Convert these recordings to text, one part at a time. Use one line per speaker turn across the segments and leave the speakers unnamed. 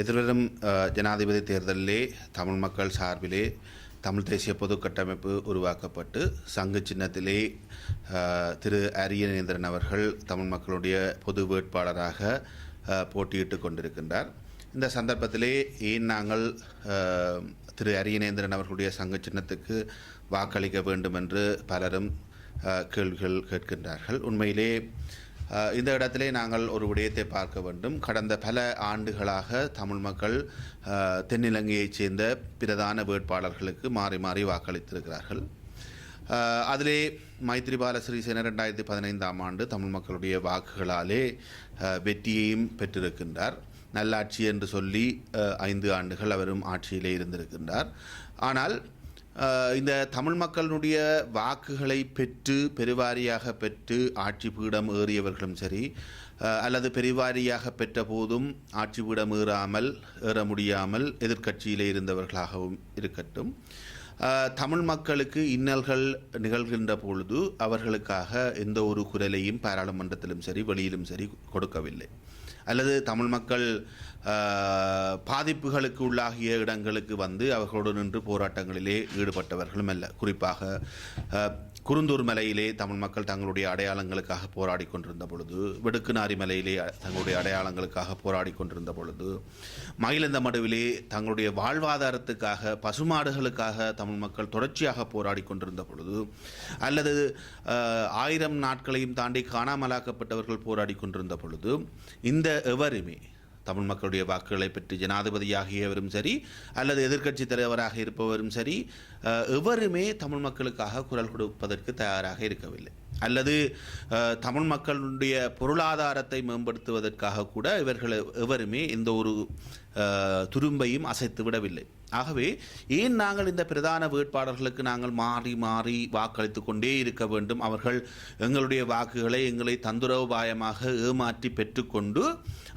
எதிர்வரும் ஜனாதிபதி தேர்தலிலே தமிழ் மக்கள் சார்பிலே தமிழ் தேசிய பொது கட்டமைப்பு உருவாக்கப்பட்டு சங்கு சின்னத்திலே திரு அரியநேந்திரன் அவர்கள் தமிழ் மக்களுடைய பொது வேட்பாளராக போட்டியிட்டு கொண்டிருக்கின்றார். இந்த சந்தர்ப்பத்திலே ஏன் நாங்கள் திரு அரியநேந்திரன் அவர்களுடைய சங்கு சின்னத்துக்கு வாக்களிக்க வேண்டும் என்று பலரும் கேள்விகள் கேட்கின்றார்கள். உண்மையிலே இந்த இடத்திலே நாங்கள் ஒரு விடயத்தை பார்க்க வேண்டும். கடந்த பல ஆண்டுகளாக தமிழ் மக்கள் தென்னிலங்கையைச் சேர்ந்த பிரதான வேட்பாளர்களுக்கு மாறி மாறி வாக்களித்திருக்கிறார்கள். அதிலே மைத்ரிபால சிறிசேன 2015ஆம் ஆண்டு தமிழ் மக்களுடைய வாக்குகளாலே வெற்றியையும் பெற்றிருக்கின்றார். நல்லாட்சி என்று சொல்லி 5 ஆண்டுகள் அவரும் ஆட்சியிலே இருந்திருக்கின்றார். ஆனால் இந்த தமிழ் மக்களுடைய வாக்குகளை பெற்று பெருவாரியாக பெற்று ஆட்சி பீடம் ஏறியவர்களும் சரி, அல்லது பெருவாரியாக பெற்ற போதும் ஆட்சி பீடம் ஏற முடியாமல் எதிர்க்கட்சியிலே இருந்தவர்களாகவும் இருக்கட்டும், தமிழ் மக்களுக்கு இன்னல்கள் நிகழ்கின்ற பொழுது அவர்களுக்காக எந்த ஒரு குரலையும் பாராளுமன்றத்திலும் சரி வெளியிலும் சரி கொடுக்கவில்லை. அல்லது தமிழ் மக்கள் பாதிப்புகளுக்கு உள்ளாகிய இடங்களுக்கு வந்து அவர்களோடு நின்று போராட்டங்களிலே ஈடுபட்டவர்களும் அல்ல. குறிப்பாக குருந்தூர் மலையிலே தமிழ் மக்கள் தங்களுடைய அடையாளங்களுக்காக போராடி கொண்டிருந்த பொழுது, வெடுக்குநாரி மலையிலே தங்களுடைய அடையாளங்களுக்காக போராடி கொண்டிருந்த பொழுது, மயிலந்த மடுவிலே தங்களுடைய வாழ்வாதாரத்துக்காக பசுமாடுகளுக்காக தமிழ் மக்கள் தொடர்ச்சியாக போராடி கொண்டிருந்த பொழுது, அல்லது 1000 நாட்களையும் தாண்டி காணாமலாக்கப்பட்டவர்கள் போராடி கொண்டிருந்த பொழுது, இந்த எவருமே தமிழ் மக்களுடைய வாக்குகளை பெற்று ஜனாதிபதியாகியவரும் சரி அல்லது எதிர்க்கட்சி தலைவராக இருப்பவரும் சரி எவருமே தமிழ் மக்களுக்காக குரல் கொடுப்பதற்கு தயாராக இருக்கவில்லை. அல்லது தமிழ் மக்களுடைய பொருளாதாரத்தை மேம்படுத்துவதற்காக கூட இவர்கள் எவருமே எந்த ஒரு துரும்பையும் அசைத்து விடவில்லை. ஆகவே ஏன் நாங்கள் இந்த பிரதான வேட்பாளர்களுக்கு நாங்கள் மாறி மாறி வாக்களித்து கொண்டே இருக்க வேண்டும்? அவர்கள் எங்களுடைய வாக்குகளை எங்களை தந்திரோபாயமாக ஏமாற்றி பெற்றுக்கொண்டு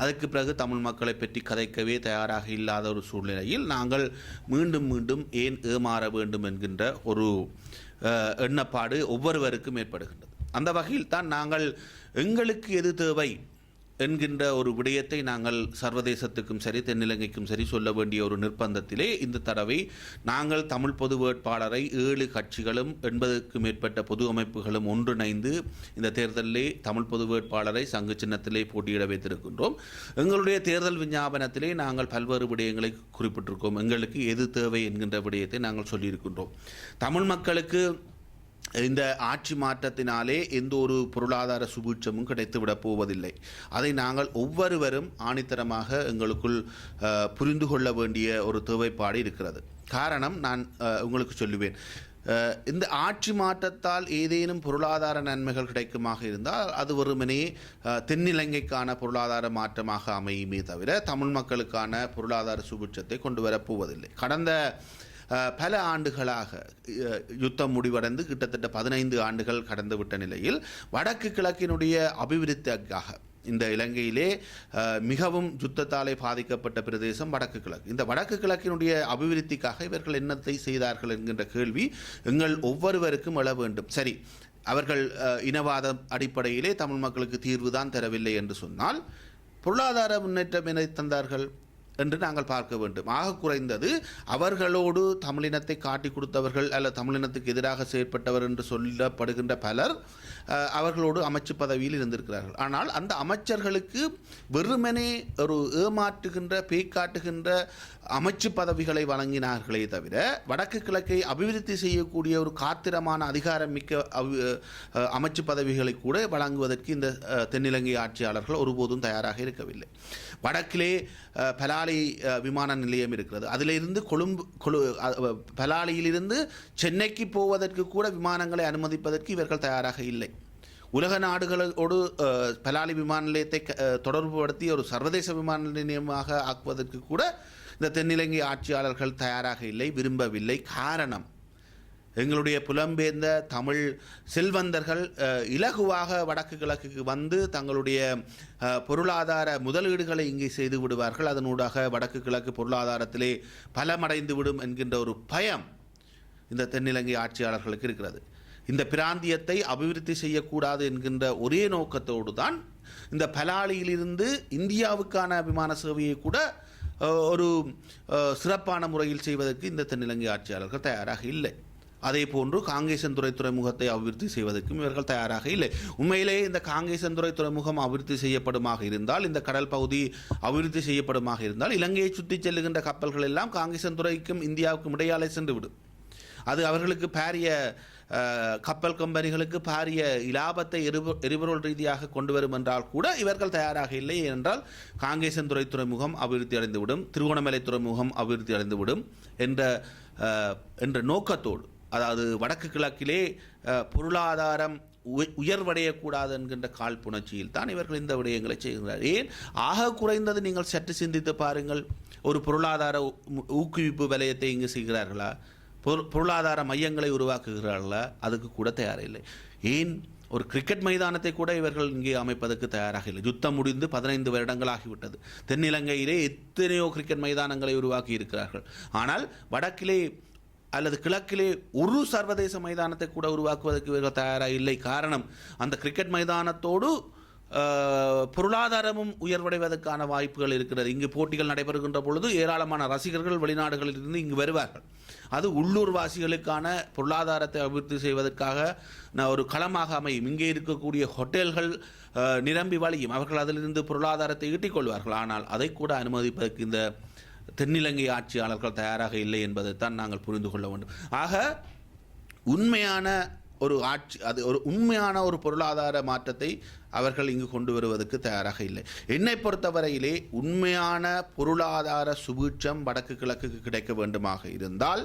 அதற்கு பிறகு தமிழ் மக்களை பற்றி கதைக்கவே தயாராக இல்லாத ஒரு சூழ்நிலையில் நாங்கள் மீண்டும் மீண்டும் ஏன் ஏமாற வேண்டும் என்கின்ற ஒரு எண்ணப்பாடு ஒவ்வொருவருக்கும் ஏற்படுகின்றது. அந்த வகையில் தான் நாங்கள் எங்களுக்கு எது தேவை என்கின்ற ஒரு விடயத்தை நாங்கள் சர்வதேசத்துக்கும் சரி தென்னிலங்கைக்கும் சரி சொல்ல வேண்டிய ஒரு நிர்பந்தத்திலே இந்த தடவை நாங்கள் தமிழ் பொது வேட்பாளரை 7 கட்சிகளும் 80க்கும் மேற்பட்ட பொது அமைப்புகளும் ஒன்றிணைந்து இந்த தேர்தலிலே தமிழ் பொது வேட்பாளரை சங்கு சின்னத்திலே போட்டியிட வைத்திருக்கின்றோம். எங்களுடைய தேர்தல் விஞ்ஞாபனத்திலே நாங்கள் பல்வேறு விடயங்களை குறிப்பிட்டிருக்கோம். எங்களுக்கு எது தேவை என்கின்ற விடயத்தை நாங்கள் சொல்லியிருக்கின்றோம். தமிழ் மக்களுக்கு இந்த ஆட்சி மாற்றத்தினாலே எந்த ஒரு பொருளாதார சுபீட்சமும் கிடைத்துவிடப் போவதில்லை. அதை நாங்கள் ஒவ்வொருவரும் ஆணித்தரமாக எங்களுக்குள் புரிந்து கொள்ள வேண்டிய ஒரு தேவைப்பாடு இருக்கிறது. காரணம் நான் உங்களுக்கு சொல்லுவேன். இந்த ஆட்சி மாற்றத்தால் ஏதேனும் பொருளாதார நன்மைகள் கிடைக்குமாக இருந்தால் அது வெறுமனே தென்னிலங்கைக்கான பொருளாதார மாற்றமாக அமையுமே தவிர தமிழ் மக்களுக்கான பொருளாதார சுபீட்சத்தை கொண்டு வரப்போவதில்லை. கடந்த பல ஆண்டுகளாக யுத்தம் முடிவடைந்து கிட்டத்தட்ட 15 ஆண்டுகள் கடந்துவிட்ட நிலையில் வடக்கு கிழக்கினுடைய அபிவிருத்திக்காக இந்த இலங்கையிலே மிகவும் யுத்தத்தாலே பாதிக்கப்பட்ட பிரதேசம் வடக்கு கிழக்கு. இந்த வடக்கு கிழக்கினுடைய அபிவிருத்திக்காக இவர்கள் என்னத்தை செய்தார்கள் என்கின்ற கேள்வி எங்கள் ஒவ்வொருவருக்கும் எழ வேண்டும். சரி, அவர்கள் இனவாத அடிப்படையிலே தமிழ் மக்களுக்கு தீர்வு தான் தரவில்லை என்று சொன்னால் பொருளாதார முன்னேற்றம் என தந்தார்கள் என்று நாங்கள் பார்க்க வேண்டும். ஆக குறைந்தது அவர்களோடு தமிழினத்தை காட்டி கொடுத்தவர்கள் அல்லது தமிழினத்துக்கு எதிராக செயற்பட்டவர் என்று சொல்லப்படுகின்ற பலர் அவர்களோடு அமைச்சு பதவியில் இருந்திருக்கிறார்கள். ஆனால் அந்த அமைச்சர்களுக்கு வெறுமனே ஒரு ஏமாற்றுகின்ற பேய்காட்டுகின்ற அமைச்சு பதவிகளை வழங்கினார்களே தவிர வடக்கு கிழக்கை அபிவிருத்தி செய்யக்கூடிய ஒரு காத்திரமான அதிகாரம் மிக்க அமைச்சு பதவிகளை கூட வழங்குவதற்கு இந்த தென்னிலங்கை ஆட்சியாளர்கள் ஒருபோதும் தயாராக இருக்கவில்லை. வடக்கிலே பலாலி விமான நிலையம் இருக்கிறது. அதிலிருந்து பலாலியிலிருந்து சென்னைக்கு போவதற்கு கூட விமானங்களை அனுமதிப்பதற்கு இவர்கள் தயாராக இல்லை. உலக நாடுகளோடு பலாலி விமான நிலையத்தை தொடர்புபடுத்தி ஒரு சர்வதேச விமான நிலையமாக ஆக்குவதற்கு கூட இந்த தென்னிலங்கை ஆட்சியாளர்கள் தயாராக இல்லை, விரும்பவில்லை. காரணம், எங்களுடைய புலம்பெயர்ந்த தமிழ் செல்வந்தர்கள் இலகுவாக வடக்கு கிழக்குக்கு வந்து தங்களுடைய பொருளாதார முதலீடுகளை இங்கே செய்து விடுவார்கள். அதனூடாக வடக்கு கிழக்கு பொருளாதாரத்திலே பலமடைந்து விடும் என்கின்ற ஒரு பயம் இந்த தென்னிலங்கை ஆட்சியாளர்களுக்கு இருக்கிறது. இந்த பிராந்தியத்தை அபிவிருத்தி செய்யக்கூடாது என்கின்ற ஒரே நோக்கத்தோடு தான் இந்த பலாலியிலிருந்து இந்தியாவுக்கான விமான சேவையை கூட ஒரு சிறப்பான முறையில் செய்வதற்கு இந்த தென்னிலங்கை ஆட்சியாளர்கள் தயாராக இல்லை. அதே போன்று காங்கேசன்துறை துறைமுகத்தை அபிவிருத்தி செய்வதற்கும் இவர்கள் தயாராக இல்லை. உண்மையிலே இந்த காங்கேசன்துறை துறைமுகம் அபிவிருத்தி செய்யப்படுமாக இருந்தால், இந்த கடல் பகுதி அபிவிருத்தி செய்யப்படுமாக இருந்தால், இலங்கையை சுற்றி செல்லுகின்ற கப்பல்கள் எல்லாம் காங்கேசன்துறைக்கும் இந்தியாவுக்கும் இடையாலே சென்றுவிடும். அது அவர்களுக்கு பாரிய கப்பல் கம்பெனிகளுக்கு பாரிய இலாபத்தை எரிபொருள் ரீதியாக கொண்டு வரும் என்றால் கூட இவர்கள் தயாராக இல்லை. என்றால் காங்கேசன்துறை துறைமுகம் அபிவிருத்தி அடைந்துவிடும், திருகோணமலை துறைமுகம் அபிவிருத்தி அடைந்துவிடும் என்ற நோக்கத்தோடு, அதாவது வடக்கு கிழக்கிலே பொருளாதாரம் உயர்வடையக்கூடாது என்கின்ற காழ்ப்புணர்ச்சியில் தான் இவர்கள் இந்த விடயங்களை செய்கிறார். ஏன் ஆக குறைந்தது நீங்கள் சற்று சிந்தித்து பாருங்கள், ஒரு பொருளாதார ஊக்குவிப்பு வலயத்தை இங்கு செய்கிறார்களா? பொருளாதார மையங்களை உருவாக்குகிறார்களா? அதுக்கு கூட தயாரில்லை. ஏன் ஒரு கிரிக்கெட் மைதானத்தை கூட இவர்கள் இங்கே அமைப்பதற்கு தயாராக இல்லை. யுத்தம் முடிந்து 15 வருடங்கள் ஆகிவிட்டது. தென்னிலங்கையிலே எத்தனையோ கிரிக்கெட் மைதானங்களை உருவாக்கி இருக்கிறார்கள். ஆனால் வடக்கிலே அல்லது கிழக்கிலே ஒரு சர்வதேச மைதானத்தை கூட உருவாக்குவதற்கு இவர்கள் தயாராக இல்லை. காரணம், அந்த கிரிக்கெட் மைதானத்தோடு பொருளாதாரமும் உயர்வடைவதற்கான வாய்ப்புகள் இருக்கிறது. இங்கு போட்டிகள் நடைபெறுகின்ற பொழுது ஏராளமான ரசிகர்கள் வெளிநாடுகளில் இருந்து இங்கு வருவார்கள். அது உள்ளூர்வாசிகளுக்கான பொருளாதாரத்தை அபிவிருத்தி செய்வதற்காக ஒரு களமாக அமையும். இங்கே இருக்கக்கூடிய ஹோட்டல்கள் நிரம்பி வழியும், அவர்கள் அதிலிருந்து பொருளாதாரத்தை ஈட்டிக்கொள்வார்கள். ஆனால் அதை கூட அனுமதிப்பதற்கு இந்த தென்னிலங்கை ஆட்சியாளர்கள் தயாராக இல்லை என்பதைத்தான் நாங்கள் புரிந்து கொள்ள வேண்டும். ஆக உண்மையான ஒரு ஆட்சி, அது ஒரு உண்மையான ஒரு பொருளாதார மாற்றத்தை அவர்கள் இங்கு கொண்டு வருவதற்கு தயாராக இல்லை. என்னை பொறுத்தவரையிலே உண்மையான பொருளாதார சுபீட்சம் வடக்கு கிழக்குக்கு கிடைக்க வேண்டுமாக இருந்தால்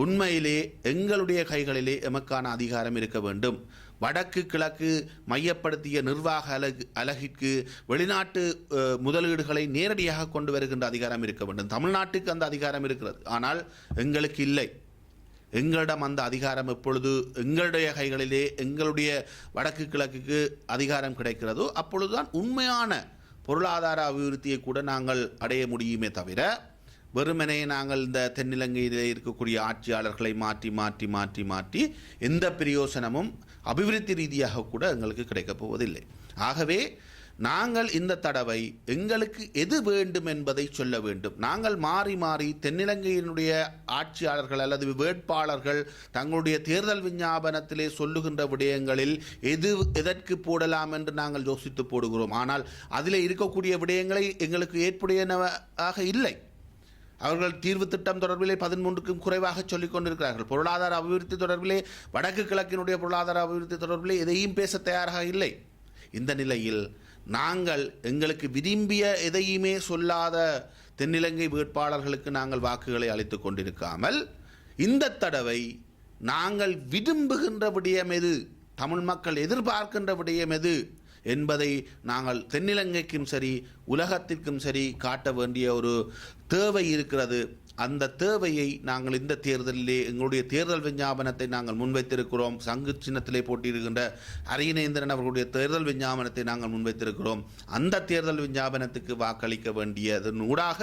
உண்மையிலே எங்களுடைய கைகளிலே எமக்கான அதிகாரம் இருக்க வேண்டும். வடக்கு கிழக்கு மையப்படுத்திய நிர்வாக அலகிற்கு வெளிநாட்டு முதலீடுகளை நேரடியாக கொண்டு வருகின்ற அதிகாரம் இருக்க வேண்டும். தமிழ்நாட்டுக்கு அந்த அதிகாரம் இருக்கிறது, ஆனால் எங்களுக்கு இல்லை. எங்களிடம் அந்த அதிகாரம் எப்பொழுது எங்களுடைய கைகளிலே எங்களுடைய வடக்கு கிழக்குக்கு அதிகாரம் கிடைக்கிறதோ அப்பொழுதுதான் உண்மையான பொருளாதார அபிவிருத்தியை கூட நாங்கள் அடைய முடியுமே தவிர, வெறுமனே நாங்கள் இந்த தென்னிலங்கையிலே இருக்கக்கூடிய ஆட்சியாளர்களை மாற்றி மாற்றி மாற்றி மாற்றி எந்த பிரயோசனமும் அபிவிருத்தி ரீதியாக கூட எங்களுக்கு கிடைக்கப் போவதில்லை. ஆகவே நாங்கள் இந்த தடவை எங்களுக்கு எது வேண்டும் என்பதை சொல்ல வேண்டும். நாங்கள் மாறி மாறி தென்னிலங்கையினுடைய ஆட்சியாளர்கள் அல்லது வேட்பாளர்கள் தங்களுடைய தேர்தல் விஞ்ஞாபனத்திலே சொல்லுகின்ற விடயங்களில் எதற்கு போடலாம் என்று நாங்கள் யோசித்து போடுகிறோம். ஆனால் அதில் இருக்கக்கூடிய விடயங்களை எங்களுக்கு ஏற்புடையனவாக இல்லை. அவர்கள் தீர்வு திட்டம் தொடர்பிலே 13க்கும் குறைவாக சொல்லிக் கொண்டிருக்கிறார்கள். பொருளாதார அபிவிருத்தி தொடர்பிலே, வடக்கு கிழக்கினுடைய பொருளாதார அபிவிருத்தி தொடர்பிலே எதையும் பேச தயாராக இல்லை. இந்த நிலையில் நாங்கள் எங்களுக்கு விரும்பிய எதையுமே சொல்லாத தென்னிலங்கை வேட்பாளர்களுக்கு நாங்கள் வாக்குகளை அளித்து கொண்டிருக்காமல், இந்த தடவை நாங்கள் விரும்புகின்ற விடயம் எது, தமிழ் மக்கள் எதிர்பார்க்கின்ற விடயம் எது என்பதை நாங்கள் தென்னிலங்கைக்கும் சரி உலகத்திற்கும் சரி காட்ட வேண்டிய ஒரு தேவை இருக்கிறது. அந்த தேவையை நாங்கள் இந்த தேர்தலிலே எங்களுடைய தேர்தல் விஞ்ஞாபனத்தை நாங்கள் முன்வைத்திருக்கிறோம். சங்கு சின்னத்திலே போட்டியிடுகின்ற அரியநேந்திரன் அவர்களுடைய தேர்தல் விஞ்ஞாபனத்தை நாங்கள் முன்வைத்திருக்கிறோம். அந்த தேர்தல் விஞ்ஞாபனத்துக்கு வாக்களிக்க வேண்டியதன் ஊடாக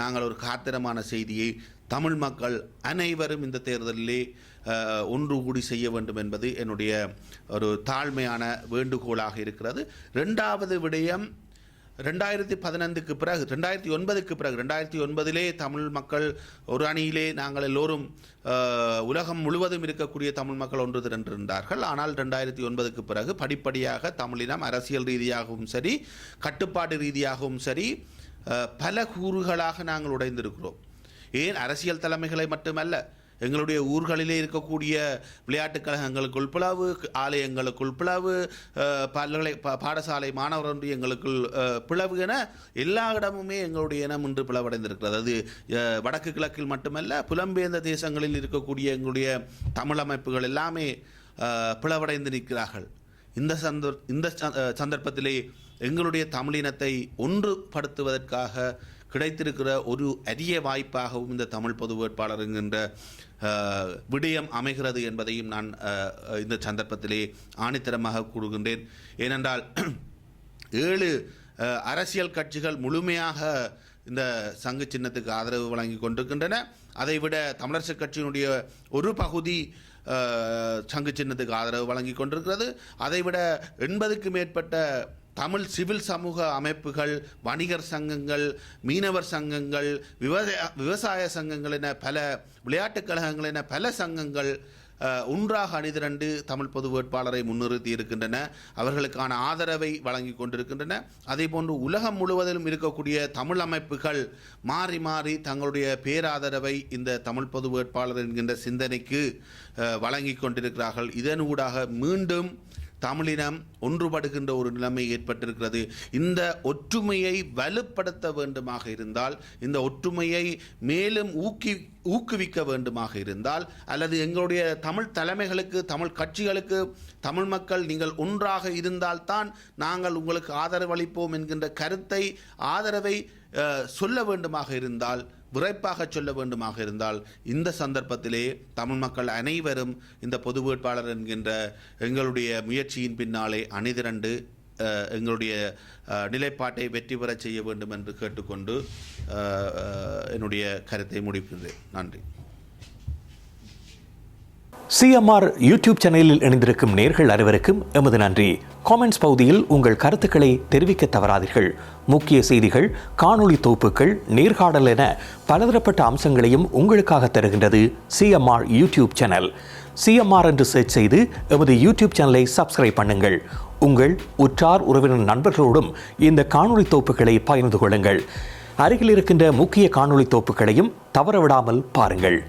நாங்கள் ஒரு காத்திரமான செய்தியை தமிழ் மக்கள் அனைவரும் இந்த தேர்தலிலே ஒன்று கூடி செய்ய வேண்டும் என்பது என்னுடைய ஒரு தாழ்மையான வேண்டுகோளாக இருக்கிறது. இரண்டாவது விடயம், 2015க்கு பிறகு 2009க்கு பிறகு 2009 தமிழ் மக்கள் ஒரு அணியிலே நாங்கள் எல்லோரும் உலகம் முழுவதும் இருக்கக்கூடிய தமிழ் மக்கள் ஒன்று திரண்டிருந்தார்கள். ஆனால் 2009க்கு பிறகு படிப்படியாக தமிழினம் அரசியல் ரீதியாகவும் சரி கட்டுப்பாட்டு ரீதியாகவும் சரி பல கூறுகளாக நாங்கள் உடைந்திருக்கிறோம். ஏன் அரசியல் தலைமைகளை மட்டுமல்ல, எங்களுடைய ஊர்களிலே இருக்கக்கூடிய விளையாட்டுக் கழகங்களுக்குள் பிளவு, ஆலயங்களுக்குள் பிளவு, பாடசாலை மாணவர் ஒன்றியங்களுக்குள் பிளவு என எல்லா இடமுமே எங்களுடைய இனம் இன்று பிளவடைந்திருக்கிறது. அது வடக்கு கிழக்கில் மட்டுமல்ல, புலம்பெயர்ந்த தேசங்களில் இருக்கக்கூடிய எங்களுடைய தமிழ் அமைப்புகள் எல்லாமே பிளவடைந்து நிற்கிறார்கள். இந்த சந்தர்ப்பத்திலே எங்களுடைய தமிழினத்தை ஒன்றுபடுத்துவதற்காக கிடைத்திருக்கிற ஒரு அரிய வாய்ப்பாகவும் இந்த தமிழ் பொது வேட்பாளர் என்கின்ற விடயம் அமைகிறது என்பதையும் நான் இந்த சந்தர்ப்பத்திலே ஆணித்தரமாக கூறுகின்றேன். ஏனென்றால் 7 அரசியல் கட்சிகள் முழுமையாக இந்த சங்கு சின்னத்துக்கு ஆதரவு வழங்கி கொண்டிருக்கின்றன. அதைவிட தமிழரசு கட்சியினுடைய ஒரு பகுதி சங்கு சின்னத்துக்கு ஆதரவு வழங்கி கொண்டிருக்கிறது. அதைவிட 80க்கும் மேற்பட்ட தமிழ் சிவில் சமூக அமைப்புகள், வணிகர் சங்கங்கள், மீனவர் சங்கங்கள், விவசாய சங்கங்கள் என பல, விளையாட்டுக் கழகங்கள் என பல சங்கங்கள் ஒன்றாக அணிதிரண்டு தமிழ் பொது வேட்பாளரை முன்னிறுத்தி இருக்கின்றன. அவர்களுக்கான ஆதரவை வழங்கி கொண்டிருக்கின்றன. அதேபோன்று உலகம் முழுவதிலும் இருக்கக்கூடிய தமிழ் அமைப்புகள் மாறி மாறி தங்களுடைய பேராதரவை இந்த தமிழ் பொது வேட்பாளர் என்கின்ற சிந்தனைக்கு வழங்கி கொண்டிருக்கிறார்கள். இதனூடாக மீண்டும் தமிழினம் ஒன்றுபடுகின்ற ஒரு நிலைமை ஏற்பட்டிருக்கிறது. இந்த ஒற்றுமையை வலுப்படுத்த வேண்டுமாக இருந்தால், இந்த ஒற்றுமையை மேலும் ஊக்குவிக்க வேண்டுமாக இருந்தால், அல்லது எங்களுடைய தமிழ் தலைமைகளுக்கு, தமிழ் கட்சிகளுக்கு, தமிழ் மக்கள் நீங்கள் ஒன்றாக இருந்தால்தான் நாங்கள் உங்களுக்கு ஆதரவளிப்போம் என்கின்ற கருத்தை, ஆதரவை சொல்ல வேண்டுமாக இருந்தால், விரைப்பாக சொல்ல வேண்டுமாக இருந்தால், இந்த சந்தர்ப்பத்திலே தமிழ் மக்கள் அனைவரும் இந்த பொது வேட்பாளர் என்கின்ற எங்களுடைய முயற்சியின் பின்னாலே அணிதிரண்டு எங்களுடைய நிலைப்பாட்டை வெற்றி பெற செய்ய வேண்டும் என்று கேட்டுக்கொண்டு என்னுடைய கருத்தை முடிக்கின்றேன். நன்றி.
CMR யூடியூப் சேனலில் இணைந்திருக்கும் நேர்கள் அனைவருக்கும் எமது நன்றி. காமெண்ட்ஸ் பகுதியில் உங்கள் கருத்துக்களை தெரிவிக்க தவறாதீர்கள். முக்கிய செய்திகள், காணொளி தொகுப்புகள், நேர்காணல் என பலதரப்பட்ட அம்சங்களையும் உங்களுக்காக தருகின்றது CMR யூடியூப் சேனல். CMR என்று சர்ச் செய்து எமது யூடியூப் சேனலை சப்ஸ்கிரைப் பண்ணுங்கள். உங்கள் உற்றார் உறவினர் நண்பர்களோடும் இந்த காணொளி தொகுப்புகளை பகிர்ந்து கொள்ளுங்கள். அருகில் இருக்கின்ற முக்கிய காணொளி தொகுப்புகளையும் தவறவிடாமல் பாருங்கள்.